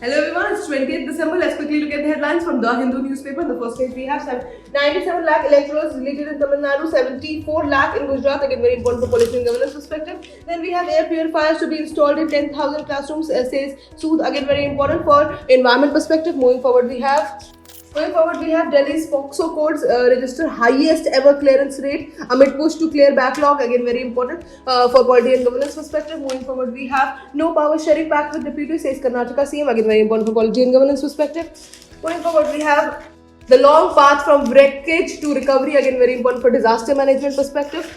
Hello everyone, it's 20th December. Let's quickly look at the headlines from the Hindu newspaper. The first page we have 97 lakh electorals deleted in Tamil Nadu, 74 lakh in Gujarat, again very important for policy and governance perspective. Then we have air purifiers to be installed in 10,000 classrooms, says Sood, again very important for environment perspective. Moving forward we have Delhi's POCSO courts register highest ever clearance rate amid push to clear backlog, again very important for quality and governance perspective. Moving forward we have no power sharing pact with deputy, says Karnataka CM, again very important for quality and governance perspective. Moving forward we have the long path from wreckage to recovery, again very important for disaster management perspective.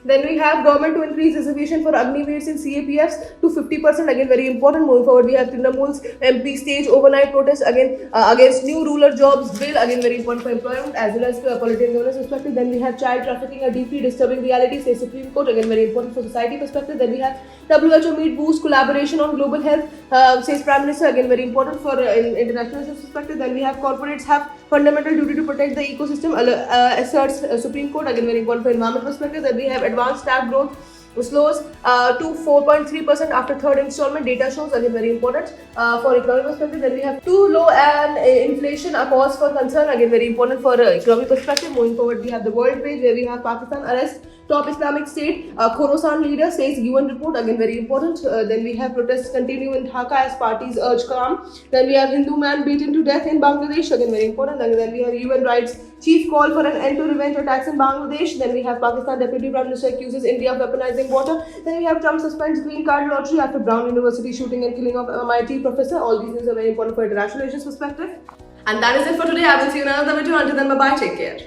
Then we have government to increase reservation for Agniveers in CAPFs to 50%, again very important. Moving forward we have Trinamool's MP stage overnight protest again against new rural jobs bill, again very important for employment as well as political and governance perspective. Then we have child trafficking, a deeply disturbing reality, says Supreme Court, again very important for society perspective. Then we have WHO meet boost collaboration on global health, says Prime Minister, again very important for international perspective. Then we have corporates have fundamental duty to protect the ecosystem, asserts Supreme Court, again very important for environment perspective. Then we have advanced staff growth slows to 4.3% after third installment, data shows, again very important for economic perspective. Then we have too low and inflation a cause for concern, again very important for economic perspective. Moving forward we have the world page where we have Pakistan arrest top Islamic State Khorasan leader, says UN report, again very important. Then we have protests continue in Dhaka as parties urge calm. Then we have Hindu man beaten to death in Bangladesh, again very important. Then we have UN rights chief call for an end to revenge attacks in Bangladesh. Then we have Pakistan deputy prime minister accuses India of weaponizing water. Then we have Trump suspends green card lottery after Brown University shooting and killing of MIT professor. All these news are very important for international relations perspective. And that is it for today. I will see you in another video. Until then, bye bye. Take care.